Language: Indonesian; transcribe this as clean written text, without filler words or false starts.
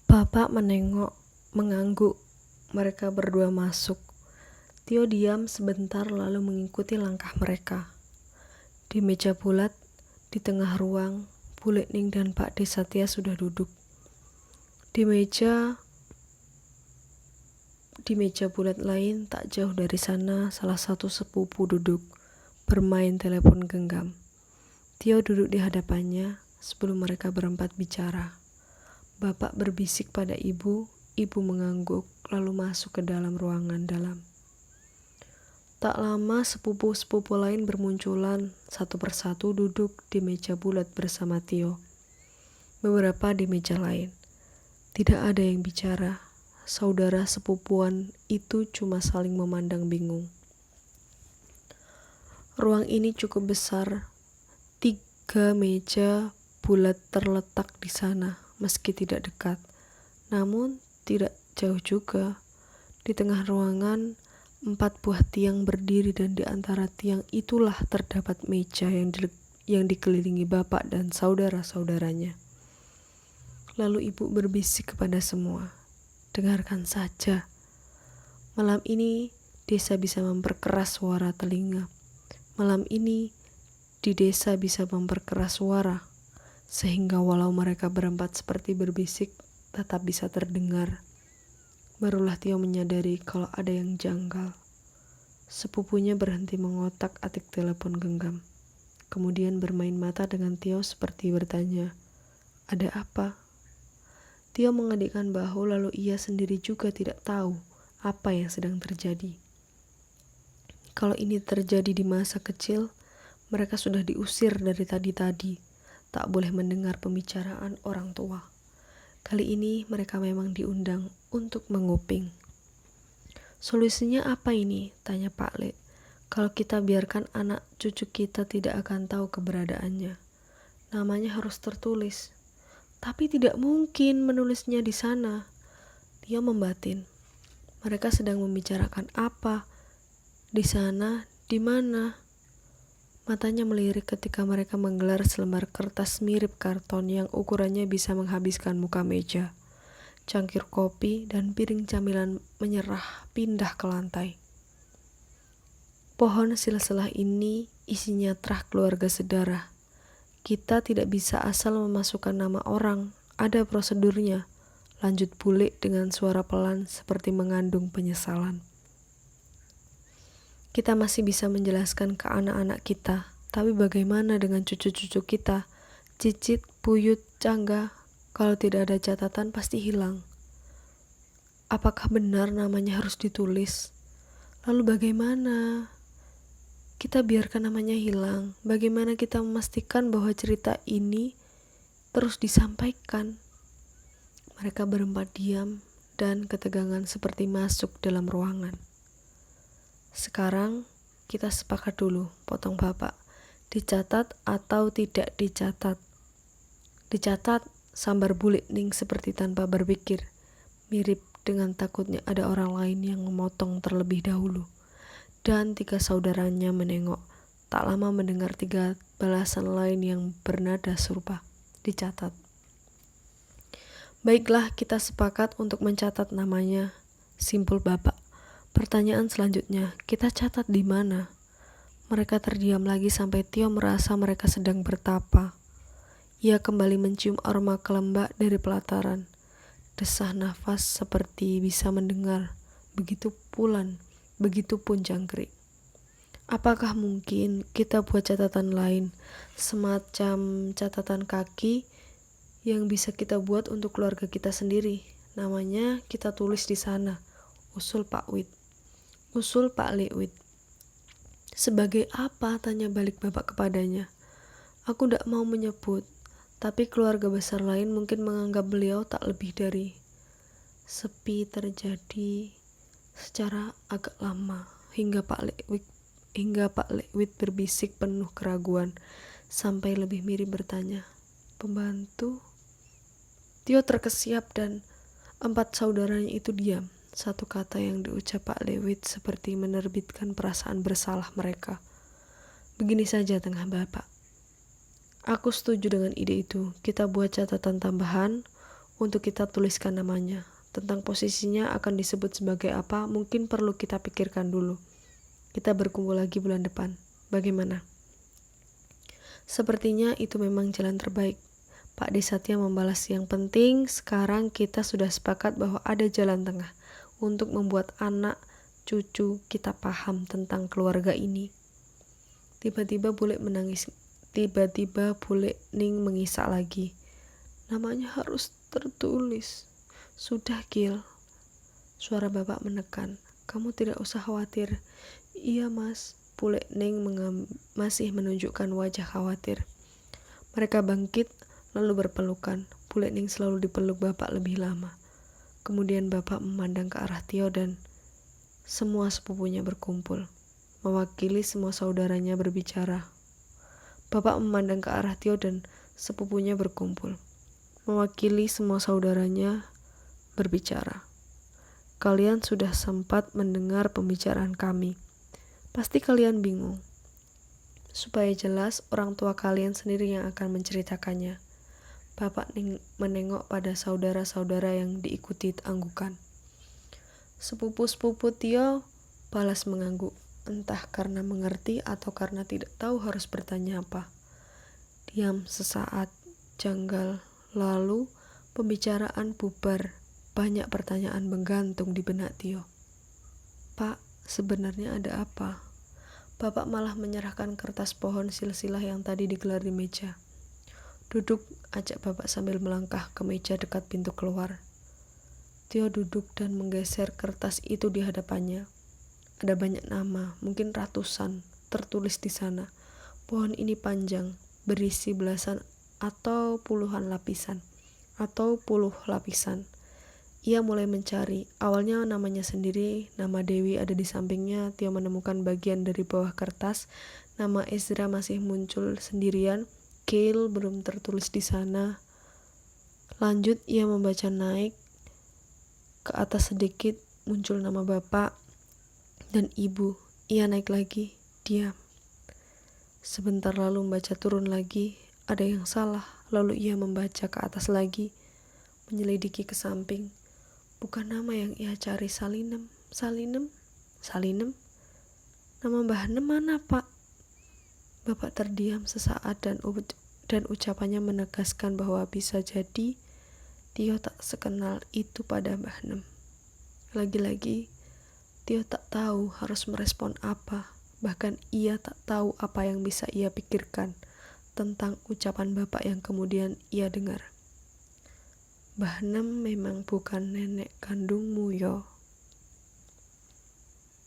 Bapak menengok, mengangguk. Mereka berdua masuk. Tio diam sebentar lalu mengikuti langkah mereka. Di meja bulat, di tengah ruang, Bu Lekning dan Pak Desatya sudah duduk. Di meja bulat lain, tak jauh dari sana, salah satu sepupu duduk, bermain telepon genggam. Tio duduk di hadapannya sebelum mereka berempat bicara. Bapak berbisik pada ibu mengangguk, lalu masuk ke dalam ruangan dalam. Tak lama sepupu-sepupu lain bermunculan, satu persatu duduk di meja bulat bersama Tio. Beberapa di meja lain. Tidak ada yang bicara. Saudara sepupuan itu cuma saling memandang bingung. Ruang ini cukup besar. 3 meja bulat terletak di sana, meski tidak dekat. Namun tidak jauh juga. Di tengah ruangan, 4 buah tiang berdiri dan di antara tiang itulah terdapat meja yang dikelilingi bapak dan saudara-saudaranya. Lalu ibu berbisik kepada semua, dengarkan saja. Malam ini desa bisa memperkeras suara telinga. Malam ini di desa bisa memperkeras suara, sehingga walau mereka berempat seperti berbisik, tetap bisa terdengar. Barulah Tio menyadari kalau ada yang janggal. Sepupunya berhenti mengotak-atik telepon genggam. Kemudian bermain mata dengan Tio seperti bertanya, "Ada apa?" Tio mengadikkan bahu lalu ia sendiri juga tidak tahu apa yang sedang terjadi. Kalau ini terjadi di masa kecil, mereka sudah diusir dari tadi-tadi, tak boleh mendengar pembicaraan orang tua. Kali ini mereka memang diundang untuk menguping. Solusinya apa ini? Tanya Pak Le. Kalau kita biarkan anak cucu kita tidak akan tahu keberadaannya. Namanya harus tertulis. Tapi tidak mungkin menulisnya di sana. Tio membatin. Mereka sedang membicarakan apa? Di sana? Di mana? Matanya melirik ketika mereka menggelar selembar kertas mirip karton yang ukurannya bisa menghabiskan muka meja. Cangkir kopi dan piring camilan menyerah pindah ke lantai. Pohon silsilah ini isinya terah keluarga sedara. Kita tidak bisa asal memasukkan nama orang, ada prosedurnya. Lanjut Bule dengan suara pelan seperti mengandung penyesalan. Kita masih bisa menjelaskan ke anak-anak kita, tapi bagaimana dengan cucu-cucu kita? Cicit, Puyut, Cangga, kalau tidak ada catatan pasti hilang. Apakah benar namanya harus ditulis? Lalu bagaimana? Kita biarkan namanya hilang. Bagaimana kita memastikan bahwa cerita ini terus disampaikan? Mereka berempat diam dan ketegangan seperti masuk dalam ruangan. Sekarang kita sepakat dulu, potong bapak. Dicatat atau tidak dicatat? Dicatat, sambar Bu Lekning seperti tanpa berpikir. Mirip dengan takutnya ada orang lain yang memotong terlebih dahulu. Dan 3 saudaranya menengok. Tak lama mendengar 3 balasan lain yang bernada serupa. Dicatat. Baiklah, kita sepakat untuk mencatat namanya. Simpul bapak. Pertanyaan selanjutnya, kita catat di mana? Mereka terdiam lagi sampai Tio merasa mereka sedang bertapa. Ia kembali mencium aroma kelembak dari pelataran. Desah nafas seperti bisa mendengar. Begitupun jangkrik. Apakah mungkin kita buat catatan lain, semacam catatan kaki yang bisa kita buat untuk keluarga kita sendiri? Namanya kita tulis di sana. Usul Pak Le Wid. Sebagai apa? Tanya balik bapak kepadanya. Aku tidak mau menyebut, tapi keluarga besar lain mungkin menganggap beliau tak lebih dari. Sepi terjadi secara agak lama hingga Pak Le Wid berbisik penuh keraguan sampai lebih mirip bertanya, pembantu? Tio terkesiap dan 4 saudaranya itu diam. Satu kata yang diucap Pak Le Wid seperti menerbitkan perasaan bersalah mereka. Begini saja tengah bapak. Aku setuju dengan ide itu. Kita buat catatan tambahan untuk kita tuliskan namanya. Tentang posisinya akan disebut sebagai apa, mungkin perlu kita pikirkan dulu. Kita berkumpul lagi bulan depan. Bagaimana? Sepertinya itu memang jalan terbaik. Pak Desatya membalas, yang penting sekarang kita sudah sepakat bahwa ada jalan tengah untuk membuat anak cucu kita paham tentang keluarga ini. Tiba-tiba Bule menangis. Tiba-tiba Bule Ning mengisak lagi. Namanya harus tertulis. Sudah, Gil. Suara bapak menekan. Kamu tidak usah khawatir. Iya, Mas. Bule Ning masih menunjukkan wajah khawatir. Mereka bangkit lalu berpelukan. Bule Ning selalu dipeluk bapak lebih lama. Kemudian bapak memandang ke arah Tio dan semua sepupunya berkumpul. Mewakili semua saudaranya berbicara. Bapak memandang ke arah Tio dan sepupunya berkumpul. Mewakili semua saudaranya berbicara. Kalian sudah sempat mendengar pembicaraan kami. Pasti kalian bingung. Supaya jelas, orang tua kalian sendiri yang akan menceritakannya. Bapak menengok pada saudara-saudara yang diikuti anggukan. Sepupu-sepupu Tio balas mengangguk, entah karena mengerti atau karena tidak tahu harus bertanya apa. Diam sesaat, janggal, lalu pembicaraan bubar. Banyak pertanyaan menggantung di benak Tio. Pak, sebenarnya ada apa? Bapak malah menyerahkan kertas pohon silsilah yang tadi digelar di meja. Duduk, ajak bapak sambil melangkah ke meja dekat pintu keluar. Tio duduk dan menggeser kertas itu di hadapannya. Ada banyak nama, mungkin ratusan, tertulis di sana. Pohon ini panjang, berisi belasan atau puluhan lapisan, atau puluh lapisan. Ia mulai mencari. Awalnya namanya sendiri, nama Dewi ada di sampingnya. Tio menemukan bagian dari bawah kertas. Nama Ezra masih muncul sendirian. Gail belum tertulis di sana. Lanjut ia membaca naik. Ke atas sedikit muncul nama bapak dan ibu. Ia naik lagi, diam. Sebentar lalu membaca turun lagi. Ada yang salah. Lalu ia membaca ke atas lagi. Menyelidiki ke samping. Bukan nama yang ia cari. Salinem. Nama Mbah Nem mana, Pak? Bapak terdiam sesaat dan ucapannya menegaskan bahwa bisa jadi Tio tak sekenal itu pada Mbah Nem. Lagi-lagi, Tio tak tahu harus merespon apa. Bahkan ia tak tahu apa yang bisa ia pikirkan tentang ucapan bapak yang kemudian ia dengar. Mbah Nem memang bukan nenek kandungmu, yo.